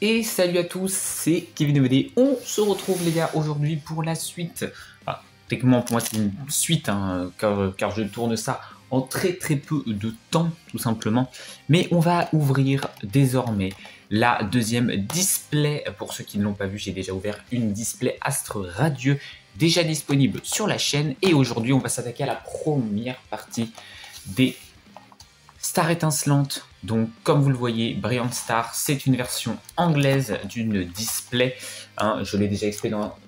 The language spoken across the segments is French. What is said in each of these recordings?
Et salut à tous, c'est Kevin DVD. On se retrouve les gars aujourd'hui pour la suite. Enfin, techniquement pour moi c'est une suite car je tourne ça en très peu de temps tout simplement. Mais on va ouvrir désormais la deuxième display. Pour ceux qui ne l'ont pas vu, j'ai déjà ouvert une display Astre Radieux déjà disponible sur la chaîne. Et aujourd'hui on va s'attaquer à la première partie des Star étincelante. Donc comme vous le voyez, Brilliant Star, c'est une version anglaise d'une display. Je l'ai déjà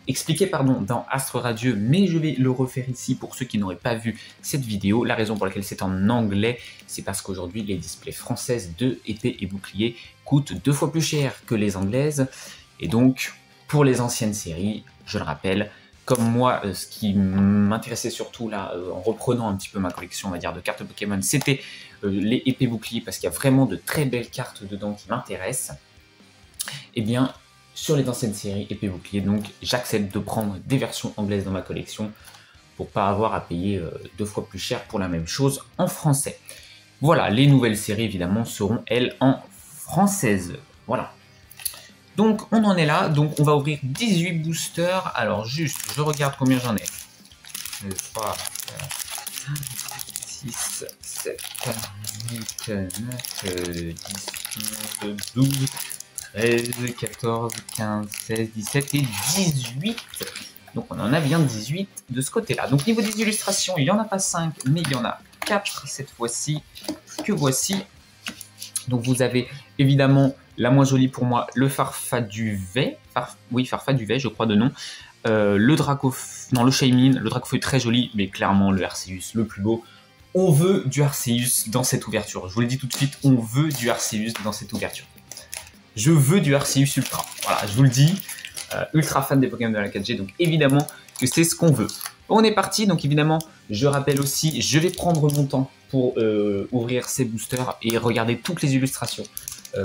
expliqué dans Astre Radieux, mais je vais le refaire ici pour ceux qui n'auraient pas vu cette vidéo. La raison pour laquelle c'est en anglais, c'est parce qu'aujourd'hui les displays françaises de épée et bouclier coûtent 2 fois plus cher que les anglaises. Et donc pour les anciennes séries, je le rappelle, comme moi, ce qui m'intéressait surtout là, en reprenant un petit peu ma collection, on va dire, de cartes Pokémon, c'était les épées boucliers, parce qu'il y a vraiment de très belles cartes dedans qui m'intéressent. Et bien, sur les anciennes séries épées boucliers, donc j'accepte de prendre des versions anglaises dans ma collection pour pas avoir à payer 2 fois plus cher pour la même chose en français. Voilà, les nouvelles séries évidemment seront elles en française. Voilà. Donc on en est là, donc on va ouvrir 18 boosters. Alors juste, je regarde combien j'en ai. 2, 3, 4, 6, 7, 8, 9, 10, 11, 12, 13, 14, 15, 16, 17 et 18. Donc on en a bien 18 de ce côté-là. Donc niveau des illustrations, il n'y en a pas 5, mais il y en a 4 cette fois-ci, que voici. Donc vous avez évidemment la moins jolie pour moi, le Farfaduvet, Farfaduvet je crois de nom, le Shaymin, le Dracofeu très joli, mais clairement le Arceus le plus beau. On veut du Arceus dans cette ouverture, je vous le dis tout de suite, on veut du Arceus dans cette ouverture. Je veux du Arceus Ultra, voilà, je vous le dis, ultra fan des Pokémon de la 4G, donc évidemment que c'est ce qu'on veut. On est parti, donc évidemment, je rappelle aussi, je vais prendre mon temps pour ouvrir ces boosters et regarder toutes les illustrations.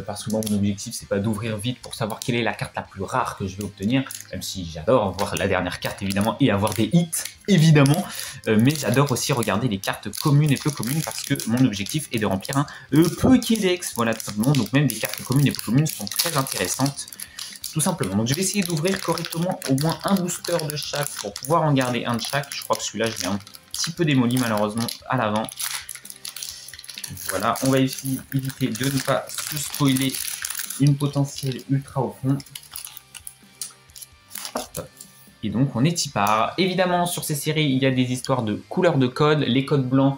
Parce que bon, mon objectif, c'est pas d'ouvrir vite pour savoir quelle est la carte la plus rare que je vais obtenir, même si j'adore voir la dernière carte évidemment et avoir des hits évidemment, mais j'adore aussi regarder les cartes communes et peu communes parce que mon objectif est de remplir un Pokédex, voilà tout simplement, donc même des cartes communes et peu communes sont très intéressantes. Tout simplement. Donc je vais essayer d'ouvrir correctement au moins un booster de chaque pour pouvoir en garder un de chaque. Je crois que celui-là, je l'ai un petit peu démoli malheureusement à l'avant. Voilà, on va essayer d'éviter de ne pas se spoiler une potentielle ultra au fond. Hop. Et donc on est tipard. Évidemment, sur ces séries, il y a des histoires de couleurs de code. Les codes blancs,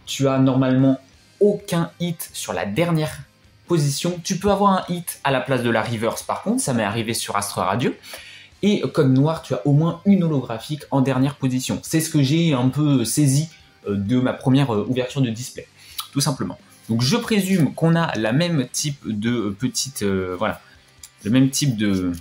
tu as normalement aucun hit sur la dernière position. Tu peux avoir un hit à la place de la reverse par contre, ça m'est arrivé sur Astre Radieux. Et code noir, tu as au moins une holographique en dernière position. C'est ce que j'ai un peu saisi de ma première ouverture de display, tout simplement. Donc je présume qu'on a la même type de petite, voilà, le même type de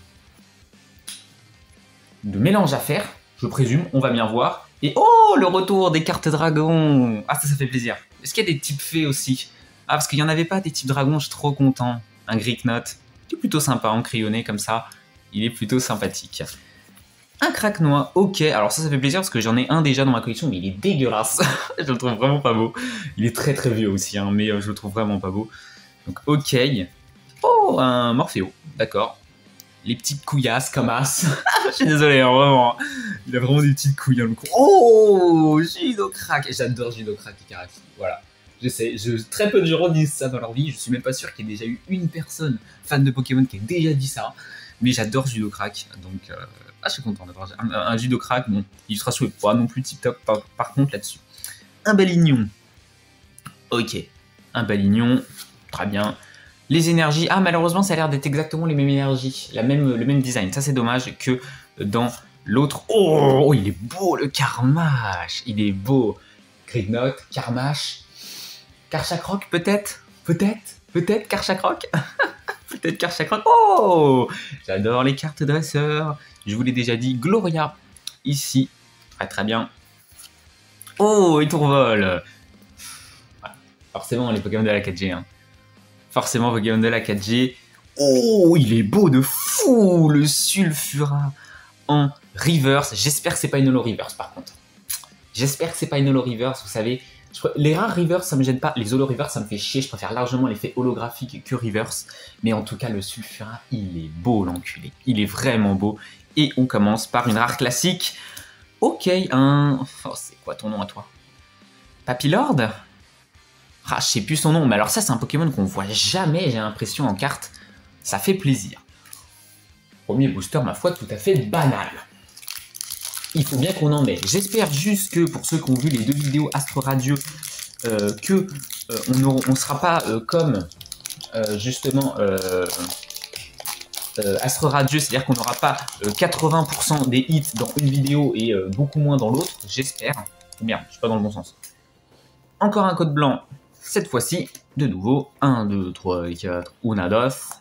mélange à faire, je présume, on va bien voir. Et oh, le retour des cartes dragons. Ah, ça fait plaisir. Est-ce qu'il y a des types fées aussi? Ah, parce qu'il n'y en avait pas des types dragons, je suis trop content. Un Greek Note, qui est plutôt sympa, en crayonné comme ça. Il est plutôt sympathique. Un Craquenois, ok. Alors ça fait plaisir parce que j'en ai un déjà dans ma collection, mais il est dégueulasse. Je le trouve vraiment pas beau. Il est très vieux aussi, hein, mais je le trouve vraiment pas beau. Donc ok. Oh, un Morpheo, d'accord. Les petites couillasses comme As. Je suis désolé, hein, vraiment. Il a vraiment des petites couilles. Hein, le coup. Oh, Judocrack. J'adore Judocrack et Carafi. Voilà. Je sais, très peu de gens disent ça dans leur vie. Je suis même pas sûr qu'il y ait déjà eu une personne fan de Pokémon qui ait déjà dit ça. Mais j'adore Judocrack. Donc, je suis content d'avoir un Judocrack. Bon, il sera souhaité pas non plus tip-top par contre là-dessus. Un Balignon. Ok. Un Balignon. Très bien. Les énergies, ah malheureusement ça a l'air d'être exactement les mêmes énergies, le même design, ça c'est dommage que dans l'autre. Oh, il est beau le Carmash, il est beau. Gridnote, Carmash, Karchakroc peut-être Karchakroc. Peut-être Karchakroc, oh, j'adore les cartes dresseurs, je vous l'ai déjà dit, Gloria, ici, très bien. Oh, et Tourvol, voilà. Forcément les Pokémon de la 4G, hein. Forcément Pokémon de la 4G. Oh, il est beau de fou, le Sulfura en reverse. J'espère que c'est pas une holo reverse par contre. J'espère que c'est pas une holo reverse, vous savez, Les rares reverse, ça me gêne pas. Les holo reverse, ça me fait chier. Je préfère largement l'effet holographique que reverse. Mais en tout cas, le sulfurin, il est beau, l'enculé. Il est vraiment beau. Et on commence par une rare classique. Ok, oh, c'est quoi ton nom à toi? Papillord? Ah, je sais plus son nom. Mais alors ça, c'est un Pokémon qu'on voit jamais, j'ai l'impression, en carte. Ça fait plaisir. Premier booster, ma foi, tout à fait banal. Il faut bien qu'on en ait. J'espère juste que, pour ceux qui ont vu les 2 vidéos Astro Radio, on ne sera pas comme, justement, Astro Radio, c'est-à-dire qu'on n'aura pas 80% des hits dans une vidéo et beaucoup moins dans l'autre, j'espère. Merde, je suis pas dans le bon sens. Encore un code blanc, cette fois-ci, de nouveau, 1, 2, 3, 4, Unados.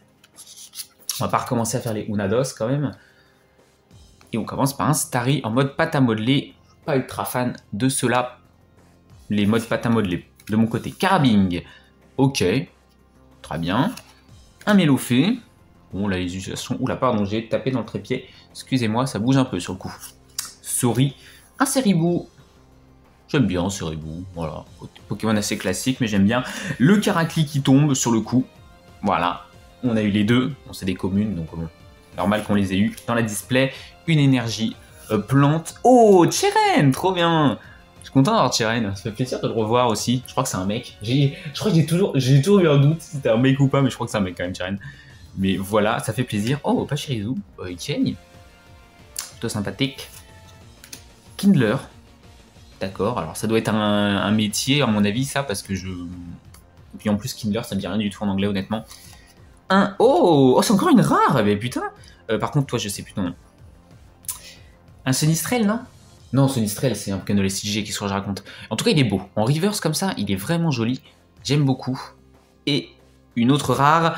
On va pas recommencer à faire les Unados quand même. Et on commence par un Starry en mode pâte à modeler. Pas ultra fan de cela. Les modes pâte à modeler. De mon côté, Carabing. Ok. Très bien. Un Mélofée. Bon, là, les utilisations... Oula, pardon, j'ai tapé dans le trépied. Excusez-moi, ça bouge un peu sur le coup. Sorry. Un Ceribou. J'aime bien Ceribou. Voilà. Pokémon assez classique, mais j'aime bien. Le Caracal qui tombe sur le coup. Voilà. On a eu les deux. Bon, c'est des communes, donc bon. Normal qu'on les ait eu dans la display. Une énergie plante. Oh, Cheren, trop bien. Je suis content d'avoir Cheren. Ça fait plaisir de le revoir aussi. Je crois que c'est un mec. Je crois que j'ai toujours eu un doute si c'était un mec ou pas, mais je crois que c'est un mec quand même, Cheren. Mais voilà, ça fait plaisir. Oh, pas Pachirisu. Etienne. Plutôt sympathique. Kindler. D'accord. Alors ça doit être un métier, à mon avis, ça, parce que je... Et puis en plus, Kindler, ça me dit rien du tout en anglais, honnêtement. Oh, c'est encore une rare. Mais putain. Par contre, toi, je sais plus ton nom. Un Sonistrel, non? Non, Sonistrel, c'est un Pokémon de l'STG, qu'est-ce que je raconte? En tout cas, il est beau. En reverse, comme ça, il est vraiment joli. J'aime beaucoup. Et une autre rare,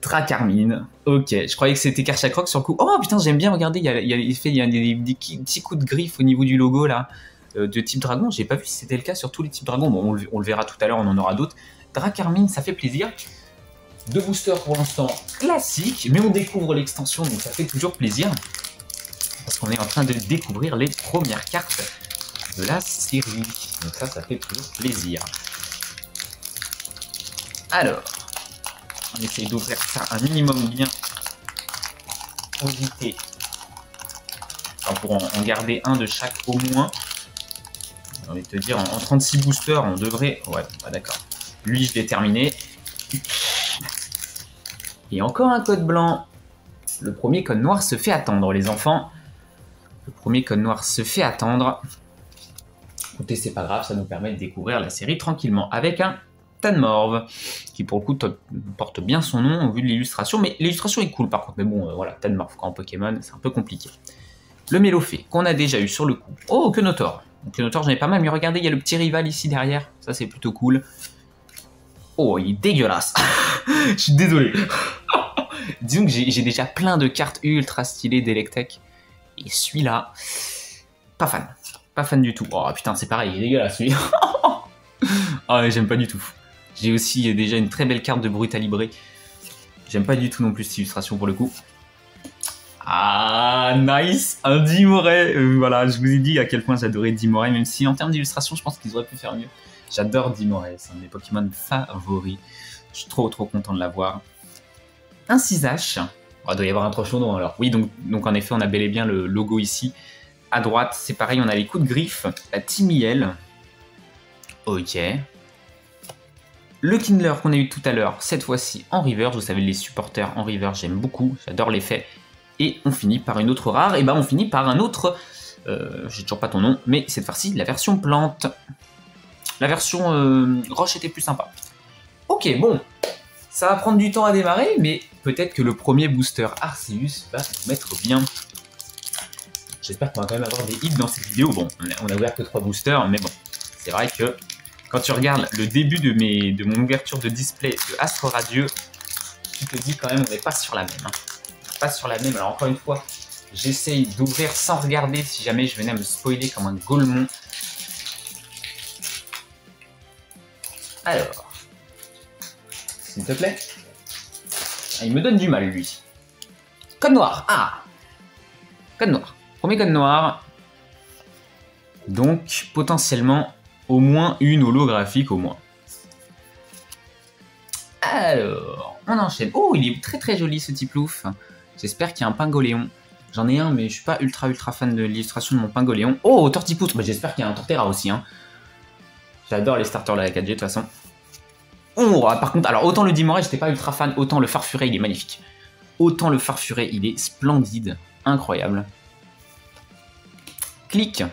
Dracarmine. Ok, je croyais que c'était Karchakroc sur le coup. Oh putain, j'aime bien, regardez, il y a des petits coups de griffe au niveau du logo, là, de type dragon. J'ai pas vu si c'était le cas sur tous les types dragons. Bon, on le verra tout à l'heure, on en aura d'autres. Dracarmine, ça fait plaisir. 2 boosters pour l'instant classiques, mais on découvre l'extension, donc ça fait toujours plaisir. Parce qu'on est en train de découvrir les premières cartes de la série. Donc ça fait toujours plaisir. Alors, on essaye d'ouvrir ça un minimum bien pour éviter. Enfin, pour en garder un de chaque au moins. J'ai envie de te dire, en 36 boosters, on devrait... Ouais, bah d'accord. Lui, je l'ai terminé. Et encore un code blanc. Le premier code noir se fait attendre, les enfants. Le premier code noir se fait attendre. Écoutez, c'est pas grave, ça nous permet de découvrir la série tranquillement. Avec un Tanmorve, qui pour le coup porte bien son nom au vu de l'illustration. Mais l'illustration est cool par contre. Mais bon, voilà, Tanmorve, quand en Pokémon, c'est un peu compliqué. Le Mélofée, qu'on a déjà eu sur le coup. Oh, Kenotor. Donc Kenotor, j'en ai pas mal, mais regardez, il y a le petit rival ici derrière. Ça, c'est plutôt cool. Oh, il est dégueulasse. Je suis désolé. Disons que j'ai déjà plein de cartes ultra stylées d'Electek. Et celui-là, pas fan. Pas fan du tout. Oh putain, c'est pareil, il est dégueulasse celui-là. Ah, j'aime pas du tout. J'ai aussi déjà une très belle carte de Brutalibré. J'aime pas du tout non plus cette illustration pour le coup. Ah, nice. Un Dimoray. Voilà, je vous ai dit à quel point j'adorais Dimoray, même si en termes d'illustration, je pense qu'ils auraient pu faire mieux. J'adore Dimoray, c'est un de mes Pokémon favoris. Je suis trop content de l'avoir. Un 6H. Oh, il doit y avoir un Trochondon alors. Oui, donc en effet, on a bel et bien le logo ici. À droite, c'est pareil, on a les coups de griffe. La Timiel. Ok. Le Kindler qu'on a eu tout à l'heure, cette fois-ci en reverse. Vous savez, les supporters en reverse, j'aime beaucoup. J'adore l'effet. Et on finit par une autre rare. Et ben on finit par un autre... j'ai toujours pas ton nom, mais cette fois-ci, la version plante. La version roche était plus sympa. Ok, bon. Ça va prendre du temps à démarrer, mais peut-être que le premier booster Arceus va nous mettre bien. J'espère qu'on va quand même avoir des hits dans cette vidéo. Bon, on a ouvert que 3 boosters, mais bon. C'est vrai que quand tu regardes le début de mon ouverture de display de Astro Radio, tu te dis quand même on n'est pas sur la même. Hein. Pas sur la même. Alors encore une fois, j'essaye d'ouvrir sans regarder si jamais je venais à me spoiler comme un golemon. Alors... S'il te plaît. Ah, il me donne du mal, lui. Code noir. Ah. Code noir. Premier code noir. Donc, potentiellement, Au moins une holographique, au moins. Alors, on enchaîne. Oh, il est très très joli ce Tiplouf. J'espère qu'il y a un Pingoléon. J'en ai un, mais je suis pas ultra fan de l'illustration de mon Pingoléon. Oh, Tortipoutre, bah, j'espère qu'il y a un Torterra aussi. Hein. J'adore les starters de la 4G de toute façon. Oh, par contre, alors autant le Dimoré, j'étais pas ultra fan, autant le Farfuré, il est magnifique. Autant le Farfuré, il est splendide, incroyable. Clic.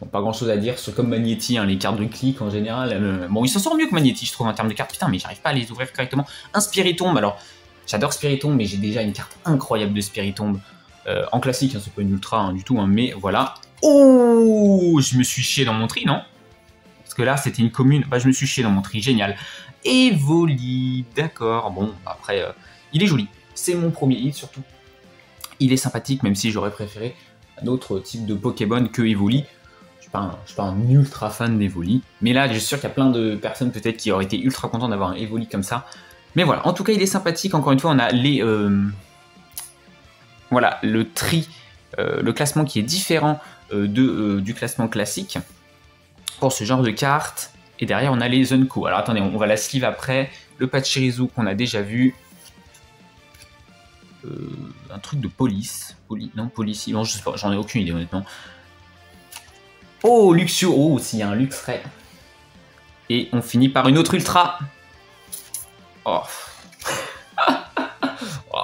Bon, pas grand chose à dire sur comme Magnéti, hein, les cartes de clic en général. Bon, ils s'en sortent mieux que Magnéti, je trouve, en termes de cartes. Putain, mais j'arrive pas à les ouvrir correctement. Un Spiritomb, alors, j'adore Spiritomb, mais j'ai déjà une carte incroyable de Spiritomb. En classique, hein, c'est pas une ultra hein, du tout, hein, mais voilà. Oh, je me suis chié dans mon tri, non? Parce que là, c'était une commune. Bah, je me suis chié dans mon tri, génial. Evoli, d'accord. Bon, après, il est joli. C'est mon premier hit, surtout. Il est sympathique, même si j'aurais préféré un autre type de Pokémon que Evoli. Je suis pas un ultra fan d'Evoli. Mais là, je suis sûr qu'il y a plein de personnes peut-être qui auraient été ultra contents d'avoir un Evoli comme ça. Mais voilà, en tout cas, il est sympathique. Encore une fois, on a les... voilà, le tri, le classement qui est différent du classement classique pour ce genre de cartes. Et derrière, on a les Unco. Alors attendez, on va la sleeve après. Le Pachirisu qu'on a déjà vu. Un truc de police. Non, police. Non, je sais pas, j'en ai aucune idée honnêtement. Oh, Luxio. Oh, s'il y a un Luxray. Et on finit par une autre Ultra. Oh. Oh.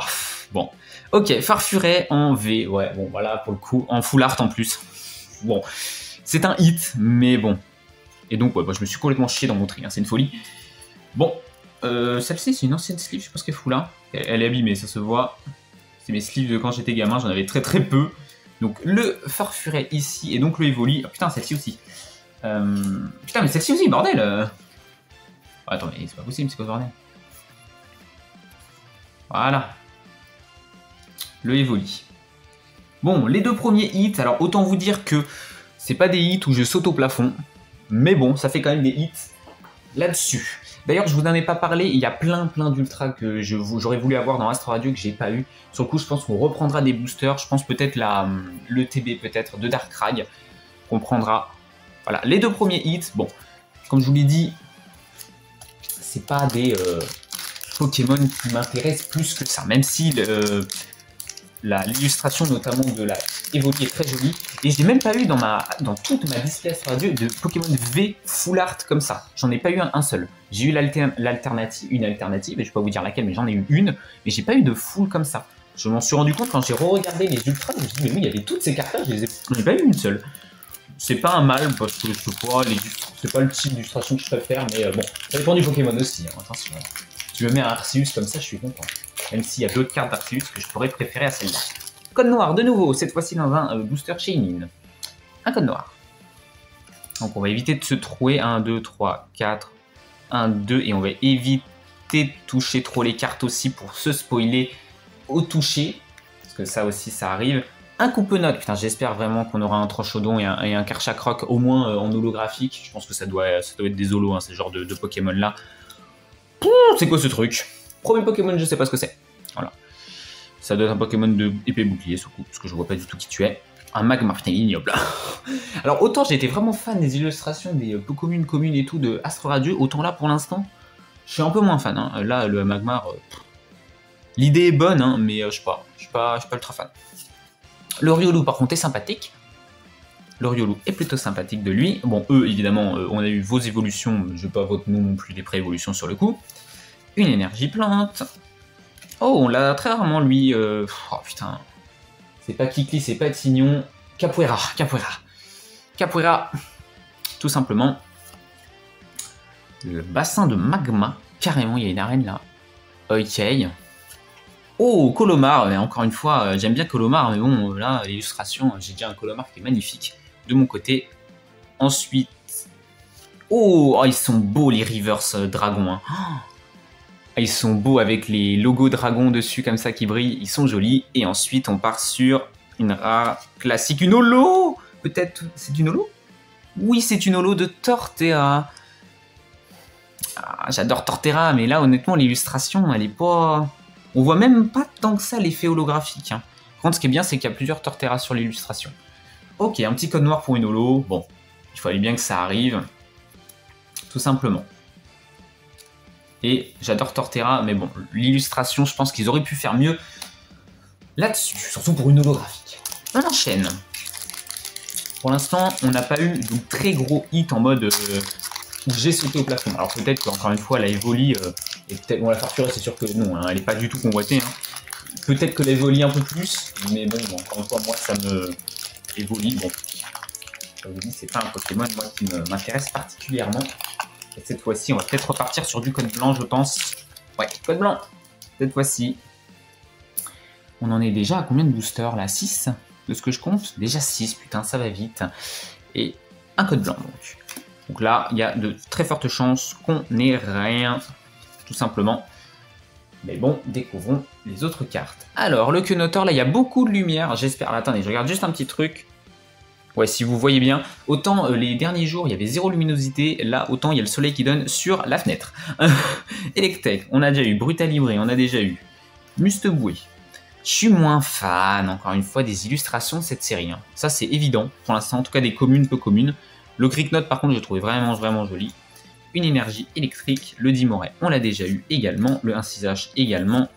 Bon. Ok, Farfuré en V. Ouais, bon, voilà, pour le coup, en full art en plus. Bon, c'est un hit, mais bon. Et donc, ouais, bah, je me suis complètement chié dans mon tri, hein, c'est une folie. Bon, celle-ci, c'est une ancienne sleeve, je sais pas ce qu'elle fout là. Elle est abîmée, ça se voit. C'est mes sleeves de quand j'étais gamin, j'en avais très peu. Donc, le Farfuré ici, et donc le Evoli. Oh, putain, celle-ci aussi. Putain, mais celle-ci aussi, bordel. Oh, attends, mais c'est pas possible, c'est quoi ce bordel? Voilà. Le Evoli. Bon, les deux premiers hits, alors autant vous dire que c'est pas des hits où je saute au plafond, mais bon, ça fait quand même des hits là-dessus. D'ailleurs, je vous en ai pas parlé, il y a plein d'ultras que j'aurais voulu avoir dans Astro Radio que j'ai pas eu. Sur le coup, je pense qu'on reprendra des boosters, je pense peut-être le TB peut-être de Darkrai qu'on prendra. Voilà, les deux premiers hits, bon, comme je vous l'ai dit, c'est pas des Pokémon qui m'intéressent plus que ça, même si l'illustration notamment de la Evoli est très jolie. Et je n'ai même pas eu dans toute ma display Astro Radio de Pokémon V full art comme ça. J'en ai pas eu un seul. J'ai eu une alternative, et je vais pas vous dire laquelle, mais j'en ai eu une, mais j'ai pas eu de full comme ça. Je m'en suis rendu compte quand j'ai re-regardé les ultras, je me suis dit mais oui, il y avait toutes ces cartes-là, je n'ai pas eu une seule. C'est pas un mal parce que c'est pas le type d'illustration que je préfère, mais bon, ça dépend du Pokémon aussi, hein, attention. Si je mets un Arceus comme ça, je suis content. Même s'il y a d'autres cartes d'Arceus que je pourrais préférer à celle-là. Code noir, de nouveau, cette fois-ci dans un booster Shaymin. Un code noir. Donc on va éviter de se trouver 1, 2, 3, 4, 1, 2, et on va éviter de toucher trop les cartes aussi pour se spoiler au toucher. Parce que ça aussi, ça arrive. Un Coupe-Note, putain, j'espère vraiment qu'on aura un Tranchodon et un Karchakroc, au moins en holographique. Je pense que ça doit être des holos, hein, ce genre de Pokémon-là. C'est quoi ce truc? Premier Pokémon, je sais pas ce que c'est. Voilà. Ça doit être un Pokémon de épée bouclier, surtout, parce que je vois pas du tout qui tu es. Un Magmar, putain, ignoble. Alors, autant j'ai été vraiment fan des illustrations des Pokémon communes et tout de Astro Radio, autant là, pour l'instant, je suis un peu moins fan. Hein. Là, le Magmar, l'idée est bonne, hein, mais je suis pas ultra fan. Le Riolu, par contre, est sympathique. Le Riolu est plutôt sympathique de lui. Bon, eux, évidemment, on a eu vos évolutions. Je vais pas votre nom non plus, les pré-évolutions sur le coup. Une énergie plante. Oh, on l'a très rarement, lui. Oh, putain. C'est pas Kikli, c'est pas Tignon. Capoeira. Tout simplement. Le bassin de magma. Carrément, il y a une arène là. Ok. Oh, Colomar, mais encore une fois, j'aime bien Colomar, mais bon, là, l'illustration, j'ai déjà un Colomar qui est magnifique de mon côté. Ensuite, oh, ils sont beaux les reverse dragons. Hein. Ils sont beaux avec les logos dragons dessus comme ça qui brillent, ils sont jolis. Et ensuite, on part sur une rare classique, une holo. Peut-être, c'est une holo? Oui, c'est une holo de Torterra. Ah, j'adore Torterra, mais là, honnêtement, l'illustration, elle est pas... On voit même pas tant que ça l'effet holographique. Hein. Par contre, ce qui est bien, c'est qu'il y a plusieurs Torterra sur l'illustration. Ok, un petit code noir pour une holo. Bon, il fallait bien que ça arrive. tout simplement. Et j'adore Torterra, mais bon, l'illustration, je pense qu'ils auraient pu faire mieux là-dessus, surtout pour une holographique. On enchaîne. Pour l'instant, on n'a pas eu de très gros hits en mode où j'ai sauté au plafond. Alors peut-être qu'encore une fois, la Evoli, bon, la Farfurée, c'est sûr que non, hein, elle n'est pas du tout convoitée. Hein. Peut-être que la Evoli un peu plus, mais bon, encore une fois, moi, ça me... Evoli, bon, comme je dis, c'est pas un Pokémon, moi, qui m'intéresse particulièrement. Et cette fois-ci, on va peut-être repartir sur du code blanc, je pense. Ouais, code blanc, cette fois-ci. On en est déjà à combien de boosters, là? 6 de ce que je compte? Déjà 6, putain, ça va vite. Et un code blanc, donc. Donc là, il y a de très fortes chances qu'on n'ait rien, tout simplement. Mais bon, découvrons les autres cartes. Alors, le Quenotor, là, il y a beaucoup de lumière, j'espère. Attendez, je regarde juste un petit truc. Ouais, si vous voyez bien, autant les derniers jours, il y avait 0 luminosité, là, autant il y a le soleil qui donne sur la fenêtre. Electek, on a déjà eu Brutalibré, on a déjà eu Musteboué. Je suis moins fan, encore une fois, des illustrations de cette série. Hein. Ça, c'est évident, pour l'instant, en tout cas des communes peu communes. Le Gricknote, par contre, j'ai trouvé vraiment joli. Une énergie électrique, le Dimoret, on l'a déjà eu également, le 1-6H également,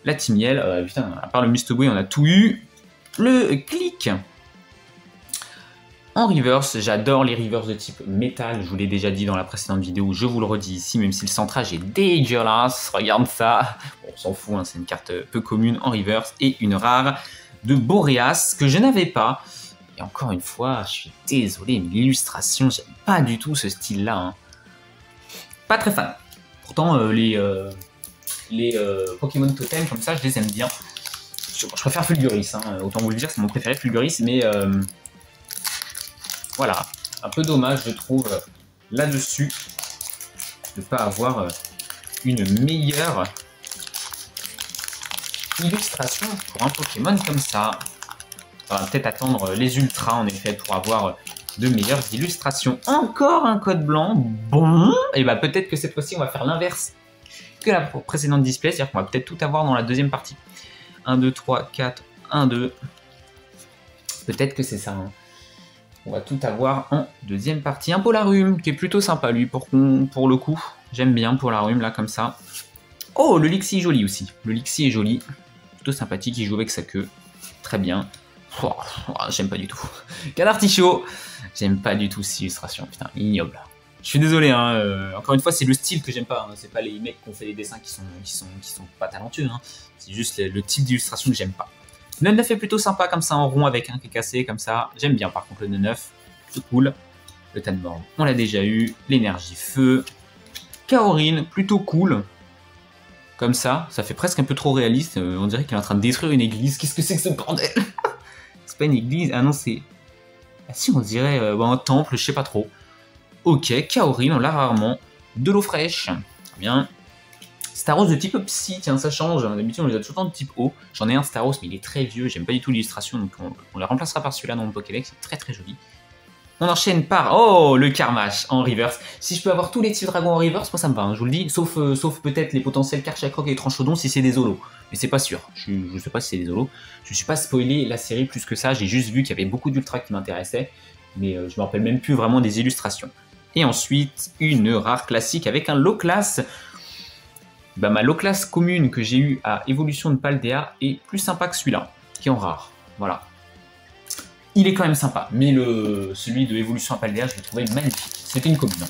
la Timiel, putain, à part le Musteboué, on a tout eu. Le Click. En reverse, j'adore les reverse de type métal, je vous l'ai déjà dit dans la précédente vidéo, je vous le redis ici, même si le centrage est dégueulasse, regarde ça, bon, on s'en fout, hein, c'est une carte peu commune en reverse, et une rare de Boreas que je n'avais pas. Et encore une fois, je suis désolé, mais l'illustration, j'aime pas du tout ce style-là. Hein. Pas très fan. Pourtant, les Pokémon Totem, comme ça, je les aime bien. Je préfère Fulguris, hein, autant vous le dire, c'est mon préféré Fulguris, mais... Voilà, un peu dommage, je trouve, là-dessus, de ne pas avoir une meilleure illustration pour un Pokémon comme ça. On va peut-être attendre les ultras, en effet, pour avoir de meilleures illustrations. Encore un code blanc, bon, et bah peut-être que cette fois-ci, on va faire l'inverse que la précédente display, c'est-à-dire qu'on va peut-être tout avoir dans la deuxième partie. 1, 2, 3, 4, 1, 2. Peut-être que c'est ça, hein. On va tout avoir en deuxième partie. Un Polarum qui est plutôt sympa lui pour le coup. J'aime bien Polarum là comme ça. Oh, le Lixie est joli aussi. Le Lixie est joli. Plutôt sympathique, il joue avec sa queue. Très bien. Oh, j'aime pas du tout. Canartichaud. J'aime pas du tout cette illustration. Putain, ignoble. Je suis désolé, hein. Encore une fois, c'est le style que j'aime pas. Hein. C'est pas les mecs qui ont fait les dessins qui sont pas talentueux. Hein. C'est juste le type d'illustration que j'aime pas. Le 9 est plutôt sympa comme ça en rond avec un qui est cassé comme ça. J'aime bien par contre le 9, c'est cool. Le Tanborn, on l'a déjà eu. L'énergie feu. Kaorin, plutôt cool. Comme ça fait presque un peu trop réaliste. On dirait qu'il est en train de détruire une église. Qu'est-ce que c'est que ce bordel? C'est pas une église, ah non c'est... Ah si on dirait un temple, je sais pas trop. Ok, Kaorin, on l'a rarement. De l'eau fraîche, très bien. Staros de type Psy, tiens, ça change. D'habitude, on les a tout le temps de type O. J'en ai un Staros, mais il est très vieux. J'aime pas du tout l'illustration, donc on le remplacera par celui-là dans le Pokédex. C'est très joli. On enchaîne par... Oh, le Karmash en reverse. Si je peux avoir tous les types dragons en reverse, moi ça me va, hein, je vous le dis. Sauf peut-être les potentiels Karchakroc et les Tranchodon si c'est des holos. Mais c'est pas sûr. Je sais pas si c'est des holos. Je suis pas spoilé la série plus que ça. J'ai juste vu qu'il y avait beaucoup d'ultra qui m'intéressaient. Mais je me rappelle même plus vraiment des illustrations. Et ensuite, une rare classique avec un low class. Bah, ma low class commune que j'ai eue à Évolution de Paldea est plus sympa que celui-là, qui est en rare. Voilà. Il est quand même sympa, mais celui de Évolution à Paldea, je l'ai trouvé magnifique. C'était une commune.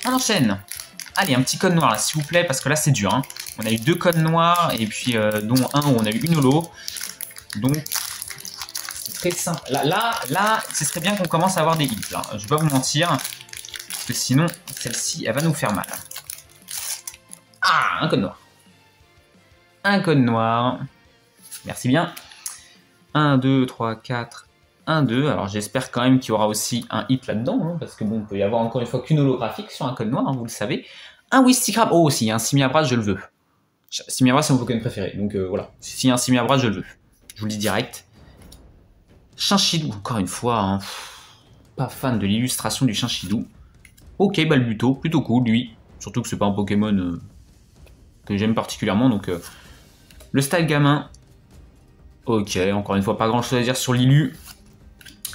On enchaîne. Allez, un petit code noir là, s'il vous plaît, parce que là c'est dur. Hein. On a eu 2 codes noirs, et puis dont un où on a eu une holo. Donc, c'est très simple. Là, ce serait bien qu'on commence à avoir des hits. Là. Je vais pas vous mentir, parce que sinon, celle-ci, elle va nous faire mal. Ah, un code noir. Un code noir. Merci bien. 1, 2, 3, 4, 1, 2. Alors j'espère quand même qu'il y aura aussi un hit là-dedans, hein, parce que bon, il peut y avoir encore une fois qu'une holographique sur un code noir, hein, vous le savez. Un Wistikram. Oh, si, un Simiabras, je le veux. Simiabras, c'est mon Pokémon préféré, donc voilà. S'il y a un Simiabras, je le veux. Je vous le dis direct. Chinchidou, encore une fois, hein, pas fan de l'illustration du Chinchidou. Ok, Balbuto, plutôt cool, lui. Surtout que c'est pas un Pokémon... que j'aime particulièrement, donc le style gamin. Ok, encore une fois, pas grand chose à dire sur l'Ilu.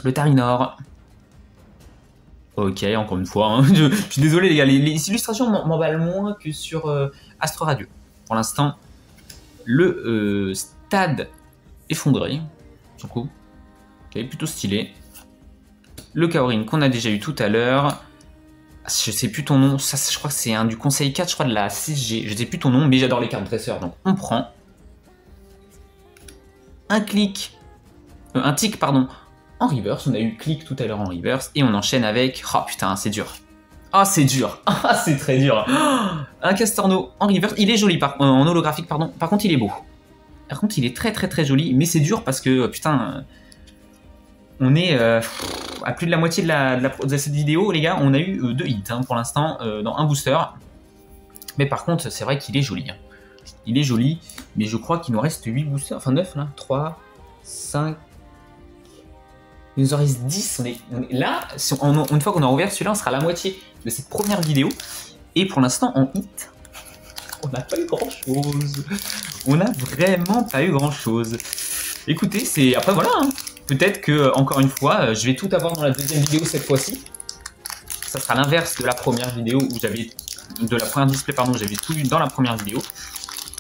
Le Tarinor. Ok, encore une fois, hein. Je suis désolé les gars, les illustrations m'emballent moins que sur Astro Radio. Pour l'instant, le stade effondré, sur le coup, ok, plutôt stylé. Le Kaorin qu'on a déjà eu tout à l'heure. Je sais plus ton nom, ça je crois que c'est un du conseil 4, je crois de la 6G. Je sais plus ton nom, mais j'adore les cartes dresseurs, donc on prend. Un tic, pardon, en reverse. On a eu clic tout à l'heure en reverse. Et on enchaîne avec... Oh putain, c'est dur. Ah, c'est dur. Ah, c'est très dur. Un Castorno en reverse. Il est joli, en holographique, pardon. Par contre, il est beau. Par contre, il est très très très joli. Mais c'est dur parce que, putain... on est à plus de la moitié de cette vidéo, les gars. On a eu 2 hits hein, pour l'instant dans un booster. Mais par contre, c'est vrai qu'il est joli. Hein. Il est joli, mais je crois qu'il nous reste 8 boosters. Enfin 9 là. 3, 5... Il nous en reste 10. On est là, si une fois qu'on a ouvert celui-là, on sera à la moitié de cette première vidéo. Et pour l'instant, en hit, on n'a pas eu grand-chose. On n'a vraiment pas eu grand-chose. Écoutez, c'est... Après, voilà. Hein. Peut-être que, encore une fois, je vais tout avoir dans la deuxième vidéo cette fois-ci. Ça sera l'inverse de la première vidéo où j'avais... De la première display, pardon, j'avais tout eu dans la première vidéo.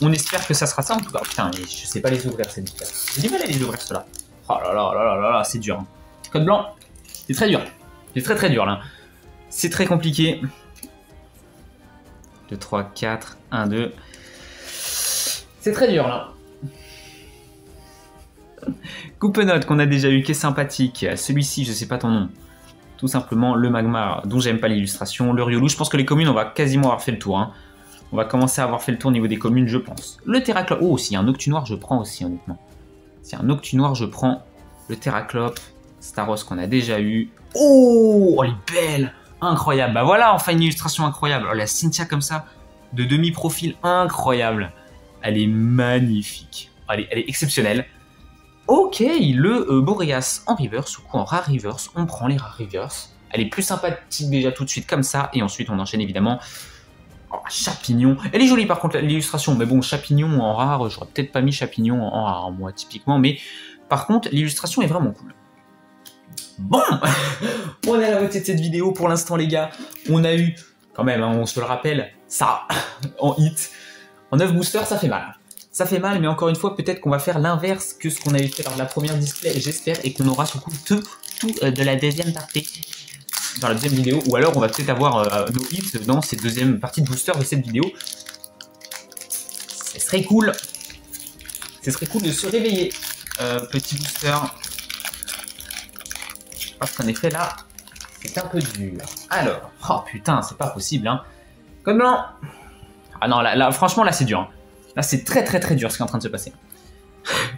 On espère que ça sera ça en tout cas. Putain, je sais pas les ouvrir, cette vidéo. J'ai du mal à les ouvrir, ceux-là. Oh là là là là là, c'est dur. Hein. Code blanc, c'est très dur. C'est très très dur là. C'est très compliqué. 2, 3, 4, 1, 2. C'est très dur là. Coupenote qu'on a déjà eu, qui est sympathique. Celui-ci, je sais pas ton nom. Tout simplement le Magmar, dont j'aime pas l'illustration. Le Riolu, je pense que les communes, on va quasiment avoir fait le tour. Hein. On va commencer à avoir fait le tour au niveau des communes, je pense. Le Terraclope. Oh, s'il y a un Octunoir, je prends aussi, honnêtement. S'il y a un Octunoir, je prends le Terraclope. Staros qu'on a déjà eu. Oh, elle est belle. Incroyable. Bah voilà, enfin une illustration incroyable. Oh, la Cynthia comme ça, de demi-profil, incroyable. Elle est magnifique. Elle est exceptionnelle. Ok, le Boreas en reverse, ou quoi en rare reverse. On prend les rare reverse. Elle est plus sympathique déjà tout de suite comme ça. Et ensuite, on enchaîne évidemment. Oh, Chapignon. Elle est jolie par contre l'illustration. Mais bon, Chapignon en rare, j'aurais peut-être pas mis Chapignon en rare, moi, typiquement. Mais par contre, l'illustration est vraiment cool. Bon, on est à la moitié de cette vidéo pour l'instant les gars. On a eu, quand même, hein, on se le rappelle, ça en hit. En 9 boosters, ça fait mal. Ça fait mal, mais encore une fois, peut-être qu'on va faire l'inverse que ce qu'on avait fait lors de la première display, j'espère, et qu'on aura surtout tout de la deuxième partie, dans la deuxième vidéo, ou alors on va peut-être avoir nos hits dans cette deuxième partie de booster de cette vidéo. Ce serait cool. Ce serait cool de se réveiller, petit booster. Parce qu'en effet, là, c'est un peu dur. Alors, oh putain, c'est pas possible, hein. Code blanc. Ah non, là franchement, là, c'est dur. Hein. Là, c'est très, très, très dur ce qui est en train de se passer.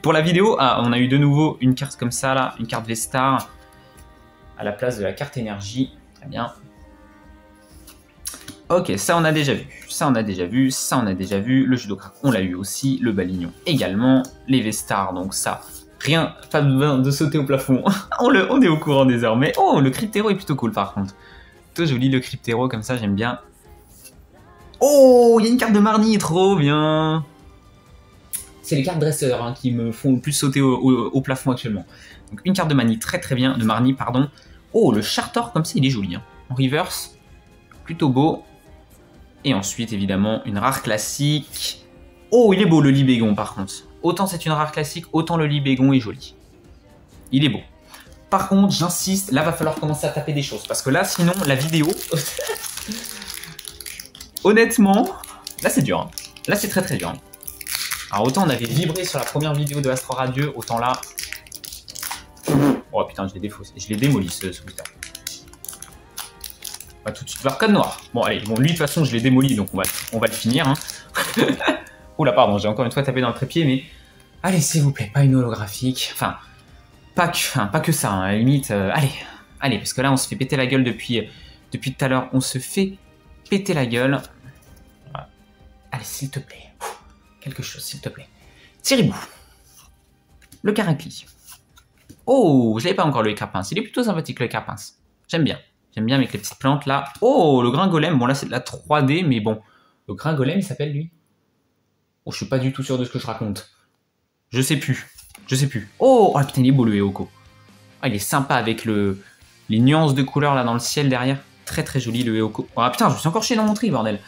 Pour la vidéo, on a eu de nouveau une carte comme ça, là, une carte V-Star, à la place de la carte énergie. Très bien. Ok, ça, on a déjà vu. Ça, on a déjà vu. Ça, on a déjà vu. Le Judoka, on l'a eu aussi. Le Balignon également. Les V-Star, donc ça... Rien, pas besoin de sauter au plafond. on est au courant désormais. Oh, le Cryptero est plutôt cool par contre. Plutôt joli le Cryptero, comme ça j'aime bien. Oh, il y a une carte de Marnie, trop bien. C'est les cartes dresseurs hein, qui me font le plus sauter au plafond actuellement. Donc une carte de Marnie, très très bien, de Marnie, pardon. Oh, le Chartor, comme ça il est joli. Hein. En reverse, plutôt beau. Et ensuite, évidemment, une rare classique. Oh, il est beau le Libégon par contre. Autant c'est une rare classique, autant le Libégon est joli. Il est beau. Par contre, j'insiste, là va falloir commencer à taper des choses. Parce que là, sinon, la vidéo... Honnêtement, là c'est dur. Hein. Là c'est très très dur. Hein. Alors autant on avait vibré sur la première vidéo de Astro Radio, autant là... Oh putain, je l'ai défaussé. Je l'ai démoli ce booster. On va tout de suite voir code noir. Bon allez, bon lui de toute façon je l'ai démoli, donc on va le finir. Hein. Oula, pardon, j'ai encore une fois tapé dans le trépied, mais... Allez, s'il vous plaît, pas une holographique. Enfin, pas que ça, hein, à la limite. Allez, parce que là, on se fait péter la gueule depuis tout à l'heure. On se fait péter la gueule. Voilà. Allez, s'il te plaît. Quelque chose, s'il te plaît. Tiribou. Le Carancli. Oh, je l'avais pas encore, le Écarpince. Il est plutôt sympathique, le Écarpince. J'aime bien. J'aime bien avec les petites plantes, là. Oh, le Gringolem. Bon, là, c'est de la 3D, mais bon. Le Gringolem, il s'appelle, lui. Oh, je suis pas du tout sûr de ce que je raconte. Je sais plus. Oh, oh putain, il est beau le Eoko. Ah, il est sympa avec le Les nuances de couleurs là dans le ciel derrière. Très très joli le Eoko. Ah putain, je me suis encore chié dans mon tri, bordel.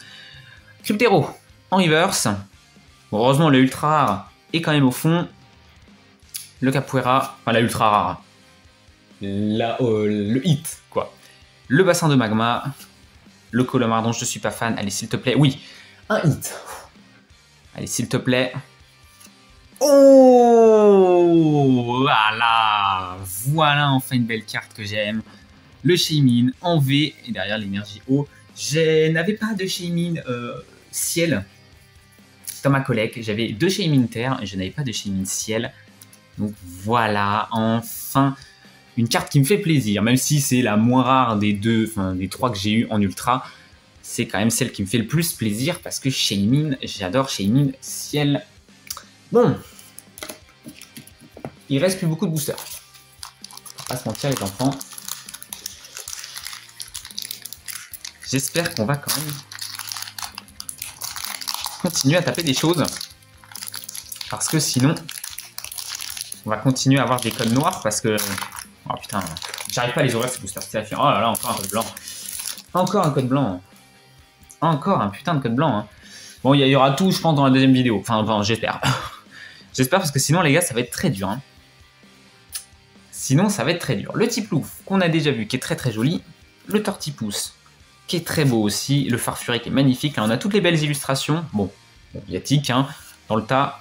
Cryptero en reverse. Bon, heureusement, le ultra rare est quand même au fond. Le Capoeira, enfin la ultra rare. Le hit, quoi. Le bassin de magma. Le Colomar dont je ne suis pas fan. Allez, s'il te plaît. Oui, un hit. Allez, s'il te plaît. Oh, voilà. Voilà enfin une belle carte que j'aime. Le Shaymin en V et derrière l'énergie O. Je n'avais pas de Shaymin ciel dans ma collecte. J'avais 2 Shaymin terre et je n'avais pas de Shaymin ciel. Donc voilà, enfin une carte qui me fait plaisir, même si c'est la moins rare des deux, enfin des 3 que j'ai eu en ultra. C'est quand même celle qui me fait le plus plaisir parce que Shaymin, j'adore Shaymin ciel. Bon, il reste plus beaucoup de boosters. On va pas se mentir les enfants. J'espère qu'on va quand même continuer à taper des choses. Parce que sinon, on va continuer à avoir des codes noirs. Parce que... Oh putain, j'arrive pas à les ouvrir ces boosters. Oh là là, encore un code blanc. Encore un code blanc. Encore un putain de code blanc. Hein. Bon, il y aura tout, je pense, dans la deuxième vidéo. Enfin j'espère. J'espère parce que sinon, les gars, ça va être très dur. Hein. Sinon, ça va être très dur. Le Tiplouf, qu'on a déjà vu, qui est très très joli. Le Tortipousse, qui est très beau aussi. Le Farfuré, qui est magnifique. Là, on a toutes les belles illustrations. Bon, il y a Tic, hein, dans le tas.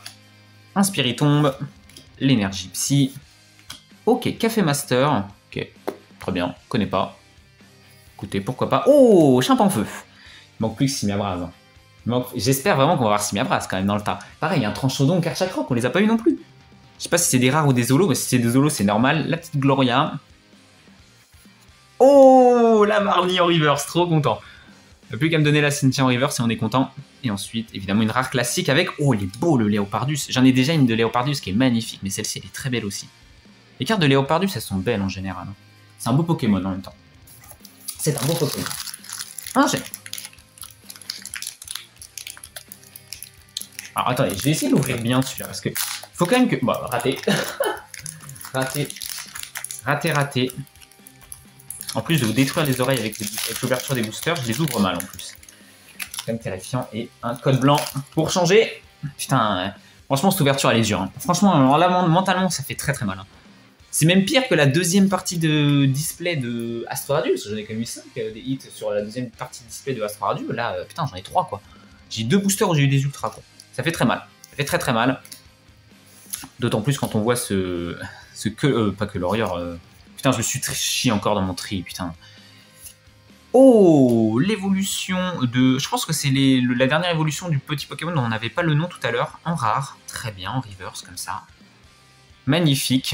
Un Spiritomb. L'énergie Psy. Ok, Café Master. Ok, très bien. Connais pas. Écoutez, pourquoi pas. Oh, Chimpanfeu. Il manque plus que Simiabras. J'espère vraiment qu'on va avoir Simiabras quand même dans le tas. Pareil, un Tranchodon, Karchakroc, on les a pas eu non plus. Je sais pas si c'est des rares ou des holos, mais si c'est des holos, c'est normal. La petite Gloria. Oh, la Marnie en reverse, trop content. Il n'y a plus qu'à me donner la Cynthia en reverse et on est content. Et ensuite, évidemment, une rare classique avec... Oh, il est beau le Léopardus. J'en ai déjà une de Léopardus qui est magnifique, mais celle-ci, elle est très belle aussi. Les cartes de Léopardus, elles sont belles en général. C'est un beau Pokémon en même temps. C'est un beau Pokémon. Enchaîne. Alors attendez, je vais essayer de l'ouvrir bien celui-là, parce que faut quand même que... Bon, raté. Raté. En plus de vous détruire les oreilles avec l'ouverture des boosters, je les ouvre mal en plus. C'est quand même terrifiant. Et un code blanc pour changer. Putain, franchement cette ouverture elle est dure. Hein. Franchement, alors là, mentalement ça fait très très mal. Hein. C'est même pire que la deuxième partie de display de Astro Radius. J'en ai quand même eu 5 des hits sur la deuxième partie de display de Astro Radius. Là, putain, j'en ai 3 quoi. J'ai 2 boosters où j'ai eu des ultras quoi. Ça fait très mal. Ça fait très très mal. D'autant plus quand on voit pas que l'Orior. Putain, je me suis chié encore dans mon tri, putain. Oh, l'évolution de... Je pense que c'est la dernière évolution du petit Pokémon dont on n'avait pas le nom tout à l'heure. En rare. Très bien, en reverse comme ça. Magnifique.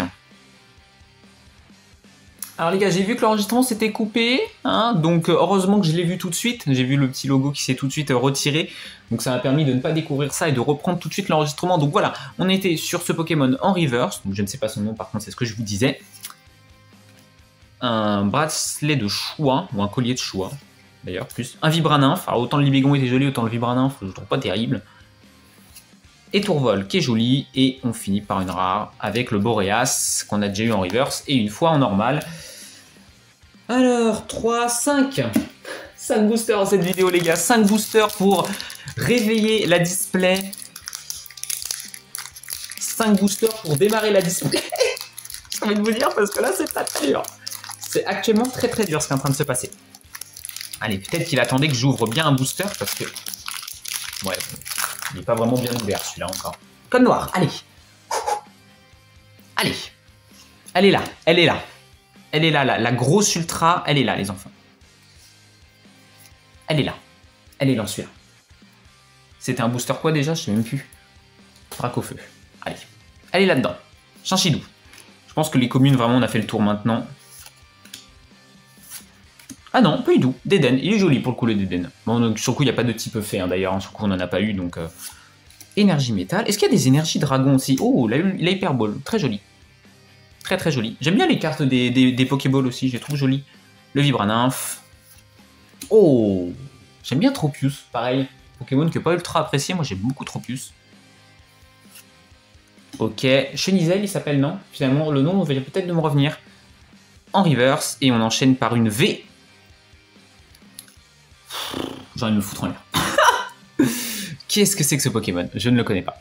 Alors les gars, j'ai vu que l'enregistrement s'était coupé, hein, donc heureusement que je l'ai vu tout de suite. J'ai vu le petit logo qui s'est tout de suite retiré, donc ça m'a permis de ne pas découvrir ça et de reprendre tout de suite l'enregistrement. Donc voilà, on était sur ce Pokémon en reverse, donc je ne sais pas son nom par contre, c'est ce que je vous disais. Un bracelet de choix, ou un collier de choix, d'ailleurs, plus. Un Vibranymph, alors autant le Libégon était joli, autant le Vibranymph, je le trouve pas terrible. Et Tourvol qui est joli, et on finit par une rare avec le Boreas qu'on a déjà eu en reverse et une fois en normal. Alors, 3, 5. 5 boosters dans cette vidéo, les gars. 5 boosters pour réveiller la display. 5 boosters pour démarrer la display. J'ai envie de vous dire parce que là, c'est pas très dur. C'est actuellement très très dur ce qui est en train de se passer. Allez, peut-être qu'il attendait que j'ouvre bien un booster parce que... Ouais, il n'est pas vraiment bien ouvert celui-là encore. Code noir, allez. Allez. Elle est là, elle est là. Elle est là, la grosse ultra, elle est là, les enfants. Elle est là. Elle est dans celui-là. C'était un booster quoi déjà? Je sais même plus. Dracofeu. Allez. Elle est là-dedans. Chinchidou. Je pense que les communes, vraiment, on a fait le tour maintenant. Ah non, pas du tout. Déden. Il est joli pour le coup, le Déden. Bon, donc, sur le coup, il n'y a pas de type fait, hein, d'ailleurs. Sur le coup, on n'en a pas eu, donc... Énergie métal. Est-ce qu'il y a des énergies dragon aussi? Oh, la Hyperball. Très jolie. Très très joli. J'aime bien les cartes des Pokéballs aussi, je les trouve jolies. Le Vibranymph. Oh, j'aime bien Tropius, pareil. Pokémon que pas ultra apprécié, moi j'aime beaucoup Tropius. Ok, Chenizel il s'appelle, non? Finalement, le nom va peut-être de me revenir. en reverse. Et on enchaîne par une V. J'ai envie de me foutre en l'air. Qu'est-ce que c'est que ce Pokémon? Je ne le connais pas.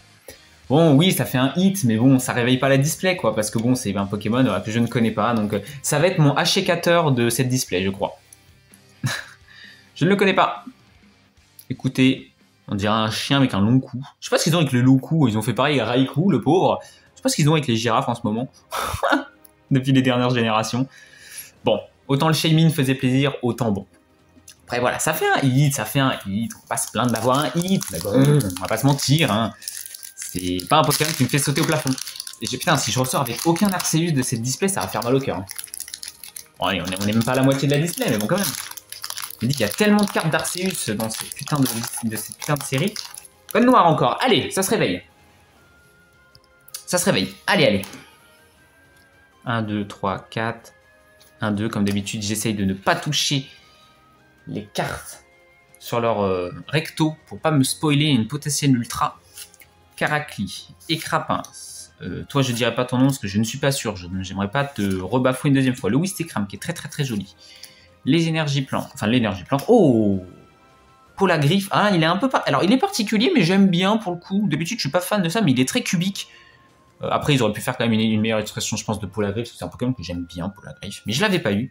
Bon, oui, ça fait un hit, mais bon, ça réveille pas la display, quoi, parce que bon, c'est un Pokémon que je ne connais pas, donc ça va être mon achécateur de cette display, je crois. Je ne le connais pas. Écoutez, on dirait un chien avec un long cou. Je sais pas ce qu'ils ont avec le long cou, ils ont fait pareil à Raikou, le pauvre. Je sais pas ce qu'ils ont avec les girafes en ce moment, depuis les dernières générations. Bon, autant le Shaymin faisait plaisir, autant bon. Après voilà, ça fait un hit, on va pas se plaindre d'avoir un hit, mais bon, on va pas se mentir, hein. C'est pas un Pokémon qui me fait sauter au plafond. Et putain, si je ressors avec aucun Arceus de cette display, ça va faire mal au cœur. Hein. Bon, allez, on est même pas à la moitié de la display, mais bon, quand même. Je me dis qu'il y a tellement de cartes d'Arceus dans cette putain de série. Code noir encore. Allez, ça se réveille. Ça se réveille. Allez, allez. 1, 2, 3, 4. 1, 2. Comme d'habitude, j'essaye de ne pas toucher les cartes sur leur recto pour pas me spoiler une potentielle ultra. Caracli et Crapince. Toi, je dirais pas ton nom parce que je ne suis pas sûr. J'aimerais pas te rebafouer une deuxième fois. Le Wistekram qui est très très très joli. Les énergies plantes. Enfin, l'énergie plante. Oh, Polagriffe. Ah, il est un peu pas. Alors, il est particulier, mais j'aime bien pour le coup. D'habitude, je suis pas fan de ça, mais il est très cubique. Après, ils auraient pu faire quand même une meilleure expression, je pense, de Polagriffe. Parce que c'est un Pokémon que j'aime bien, Polagriffe. Mais je l'avais pas eu.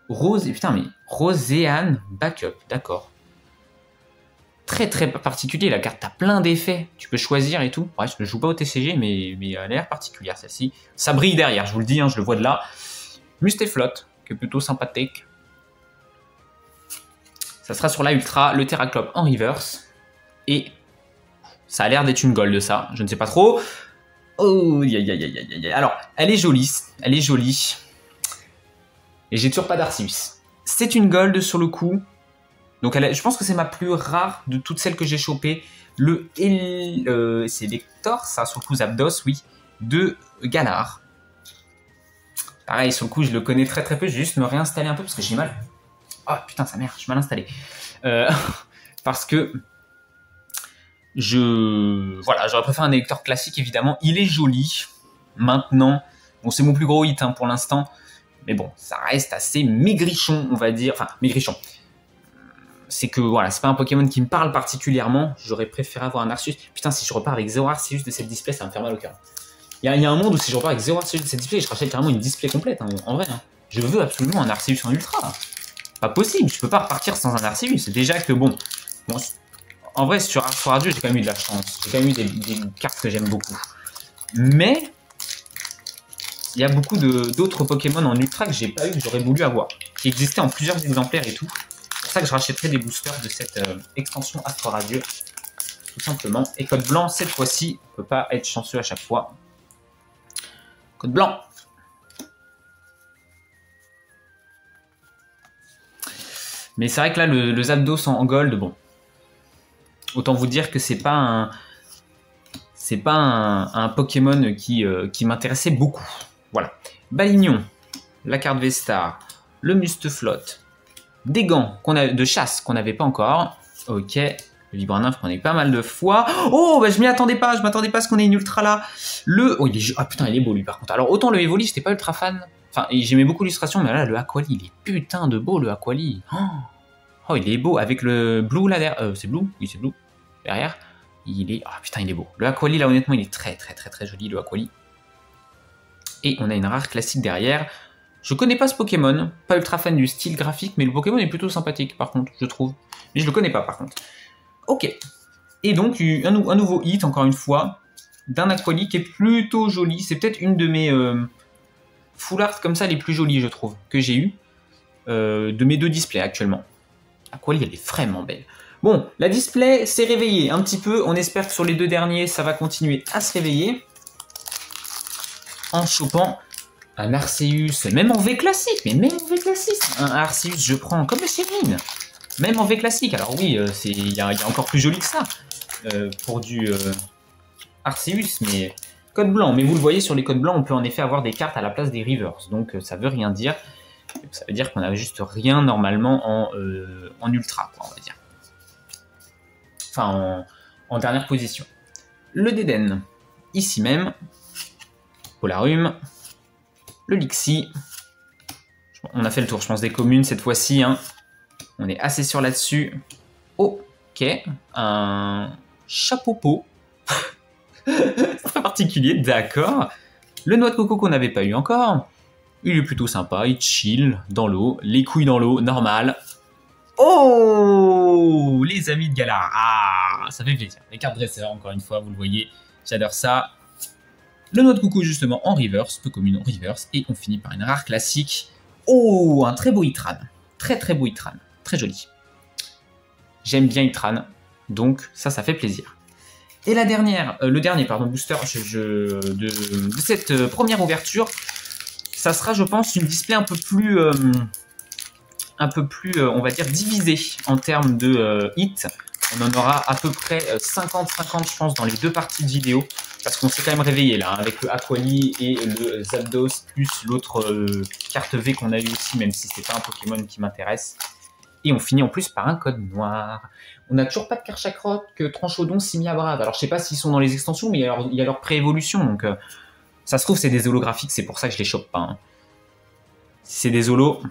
Rose. Putain, mais Roséane Backup. D'accord. Très très particulier, la carte a plein d'effets, tu peux choisir et tout. Bref, je ne joue pas au TCG, mais elle a l'air particulière celle-ci. Ça brille derrière, je vous le dis, hein, je le vois de là. Mustéflotte, qui est plutôt sympathique. Ça sera sur la Ultra, le Terraclope en reverse. Et ça a l'air d'être une gold de ça, je ne sais pas trop. Oh, alors, elle est jolie, elle est jolie. Et j'ai toujours pas d'Arceus. C'est une gold sur le coup. Donc je pense que c'est ma plus rare de toutes celles que j'ai chopées. C'est Lector, ça, sur le coup Zapdos, oui, de Galar. Pareil, sur le coup, je le connais très très peu, je vais juste me réinstaller un peu parce que j'ai mal. Oh putain, sa mère, je suis mal installé. Parce que voilà, j'aurais préféré un électeur classique, évidemment. Il est joli. Maintenant, bon, c'est mon plus gros hit hein, pour l'instant. Mais bon, ça reste assez maigrichon, on va dire. Enfin, maigrichon. C'est que voilà, c'est pas un Pokémon qui me parle particulièrement. J'aurais préféré avoir un Arceus. Putain, si je repars avec 0 Arceus de cette display, ça va me faire mal au cœur. Il y a un monde où si je repars avec 0 Arceus de cette display, je rachète carrément une display complète. Hein, en vrai, hein. Je veux absolument un Arceus en ultra. Pas possible, je peux pas repartir sans un Arceus. C'est déjà que bon en vrai, sur Radio, j'ai quand même eu de la chance. J'ai quand même eu des cartes que j'aime beaucoup. Mais il y a beaucoup d'autres Pokémon en ultra que j'ai pas eu, que j'aurais voulu avoir. Qui existaient en plusieurs exemplaires et tout. C'est pour ça que je rachèterai des boosters de cette extension Astro Radio. Tout simplement. Et code blanc, cette fois-ci, on peut pas être chanceux à chaque fois. Code blanc. Mais c'est vrai que là, le Zapdos en gold, bon. Autant vous dire que c'est pas un Pokémon qui m'intéressait beaucoup. Voilà. Balignon, la carte Vestar, le Mustaflotte, des gants de chasse qu'on n'avait pas encore. Ok. Le Vibrannymph qu'on a eu pas mal de fois. Oh, bah, je m'y attendais pas. Je m'attendais pas à ce qu'on ait une ultra là. Oh, ah putain, il est beau lui par contre. Alors autant le Evoli, j'étais pas ultra fan. Enfin, j'aimais beaucoup l'illustration, mais là, le Aquali, il est putain de beau le Aquali. Oh, il est beau avec le Blue là derrière. C'est Blue? Oui, c'est Blue. Derrière. Il est. Ah putain, il est beau. Le Aquali là, honnêtement, il est très très très très joli le Aquali. Et on a une rare classique derrière. Je connais pas ce Pokémon. Pas ultra fan du style graphique, mais le Pokémon est plutôt sympathique par contre, je trouve. Mais je le connais pas par contre. Ok. Et donc, un nouveau hit, encore une fois, d'un Aquali qui est plutôt joli. C'est peut-être une de mes full art comme ça les plus jolies, je trouve, que j'ai eu. De mes deux displays actuellement. Aquali, elle est vraiment belle. Bon, la display s'est réveillée un petit peu. On espère que sur les deux derniers, ça va continuer à se réveiller. En chopant un Arceus, même en V classique. Mais même en V classique, un Arceus, je prends comme le Shaymin. Même en V classique. Alors oui, il y a encore plus joli que ça. Pour du Arceus, mais code blanc. Mais vous le voyez, sur les codes blancs, on peut en effet avoir des cartes à la place des rivers. Donc ça veut rien dire. Ça veut dire qu'on n'a juste rien normalement en ultra, quoi, on va dire. Enfin, en dernière position. Le Dédenne, ici même. Polarum. le Lixi. On a fait le tour, je pense, des communes cette fois-ci. Hein. On est assez sûr là-dessus. Ok, un chapeau pot. C'est très particulier, d'accord. Le noix de coco qu'on n'avait pas eu encore. Il est plutôt sympa, il chill dans l'eau. Les couilles dans l'eau, normal. Oh, les amis de Galar. Ah, ça fait plaisir. Les cartes dresseurs, encore une fois, vous le voyez. J'adore ça. Le noix de coco, justement, en reverse. Peu commune en reverse. Et on finit par une rare classique. Oh, un très beau Itran. Très très beau Itran. Très joli. J'aime bien Itran. Donc, ça fait plaisir. Et la dernière, le dernier booster de cette première ouverture, ça sera, je pense, une display un peu plus, on va dire, divisée en termes de hits. On en aura à peu près 50-50, je pense, dans les deux parties de vidéo. Parce qu'on s'est quand même réveillé là, hein, avec le Aquali et le Zapdos, plus l'autre carte V qu'on a eu aussi, même si c'est pas un Pokémon qui m'intéresse. Et on finit en plus par un code noir. On n'a toujours pas de Karchakroc, Tranchodon, Simiabrave. Alors je sais pas s'ils sont dans les extensions, mais il y a leur pré-évolution. Donc ça se trouve c'est des holographiques, c'est pour ça que je les chope pas. Hein. Si c'est des holos,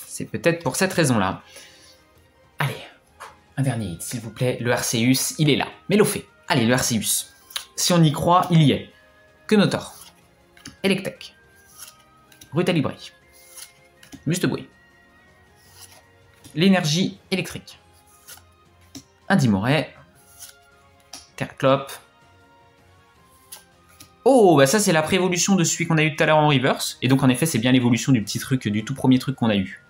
c'est peut-être pour cette raison-là. Allez, un dernier hit, s'il vous plaît. Le Arceus, il est là. Mais l'eau fait. Allez, le Arceus. Si on y croit, il y est. Quenotor, Electek, Brutalibri, Musteboué, l'énergie électrique, Indimoret, Terraclope. Oh, bah ça c'est la préévolution de celui qu'on a eu tout à l'heure en reverse. Et donc en effet, c'est bien l'évolution du petit truc, du tout premier truc qu'on a eu.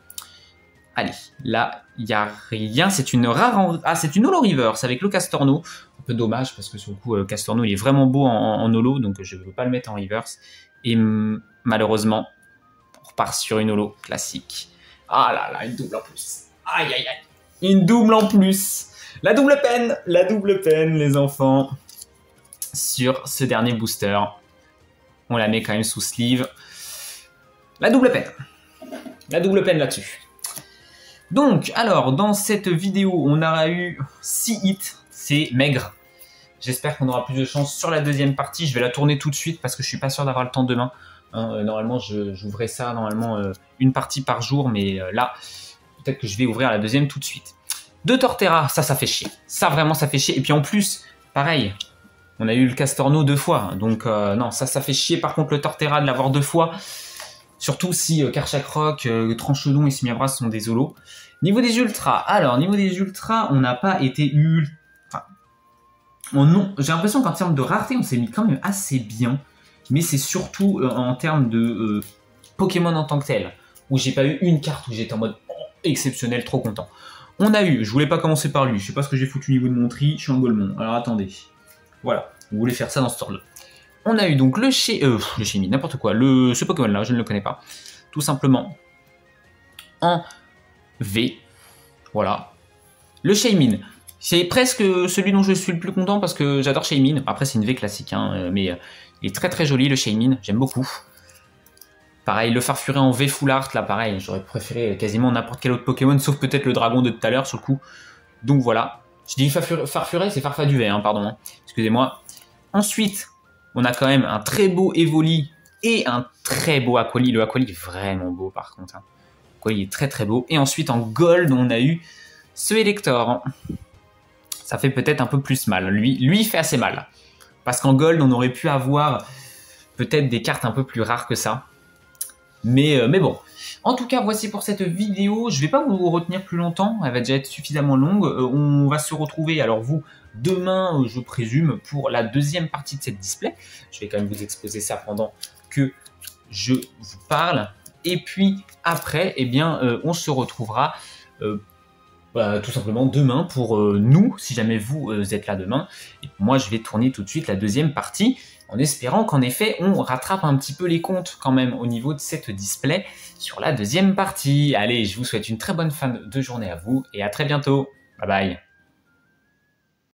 Allez, là, il n'y a rien. C'est une rare... Ah, c'est une holo reverse avec le Castorno. Un peu dommage parce que sur le coup, le Castorno, il est vraiment beau en holo. Donc je ne veux pas le mettre en reverse. Et malheureusement, on repart sur une holo classique. Ah là là, une double en plus. Aïe aïe aïe. Une double en plus. La double peine, les enfants. Sur ce dernier booster. On la met quand même sous sleeve. La double peine. La double peine là-dessus. Donc, alors, dans cette vidéo, on aura eu 6 hits. C'est maigre. J'espère qu'on aura plus de chance sur la deuxième partie. Je vais la tourner tout de suite parce que je suis pas sûr d'avoir le temps demain. Hein, normalement, j'ouvrais ça, une partie par jour. Mais là, peut-être que je vais ouvrir la deuxième tout de suite. 2 Torterra, ça fait chier. Ça, vraiment, ça fait chier. Et puis en plus, pareil, on a eu le Castorno 2 fois. Donc, non, ça fait chier. Par contre, le Torterra, de l'avoir 2 fois... Surtout si Karchakroc, Tranchodon et Simiabras sont des holos. Niveau des ultras, alors niveau des ultras, on n'a pas été Enfin, j'ai l'impression qu'en termes de rareté, on s'est mis quand même assez bien. Mais c'est surtout en termes de Pokémon en tant que tel. Où j'ai pas eu une carte où j'étais en mode exceptionnel, trop content. On a eu, je voulais pas commencer par lui. Je sais pas ce que j'ai foutu au niveau de mon tri, je suis un Golemon. Alors attendez. Voilà, vous voulez faire ça dans ce ordre-là. On a eu donc le Shaymin, n'importe quoi, ce Pokémon-là, je ne le connais pas. Tout simplement en V. Voilà. Le Shaymin, c'est presque celui dont je suis le plus content parce que j'adore Shaymin. Après, c'est une V classique, hein, mais il est très très joli le Shaymin, j'aime beaucoup. Pareil, le Farfuré en V Full Art, là pareil, j'aurais préféré quasiment n'importe quel autre Pokémon, sauf peut-être le dragon de tout à l'heure sur le coup. Donc voilà. Je dis Farfuré, c'est Farfaduvet, hein, pardon. Hein. Excusez-moi. Ensuite... on a quand même un très beau Evoli et un très beau Aquali. Le Aquali est vraiment beau par contre. Hein. Aquali est très très beau. Et ensuite en Gold, on a eu ce Elector. Ça fait peut-être un peu plus mal. Lui, il fait assez mal. Parce qu'en Gold, on aurait pu avoir peut-être des cartes un peu plus rares que ça. Mais bon. En tout cas, voici pour cette vidéo. Je ne vais pas vous retenir plus longtemps. Elle va déjà être suffisamment longue. On va se retrouver, alors vous... demain, je présume, pour la deuxième partie de cette display. Je vais quand même vous exposer ça pendant que je vous parle. Et puis après, eh bien, on se retrouvera tout simplement demain pour nous, si jamais vous êtes là demain. Et moi, je vais tourner tout de suite la deuxième partie en espérant qu'en effet, on rattrape un petit peu les comptes quand même au niveau de cette display sur la deuxième partie. Allez, je vous souhaite une très bonne fin de journée à vous et à très bientôt. Bye bye.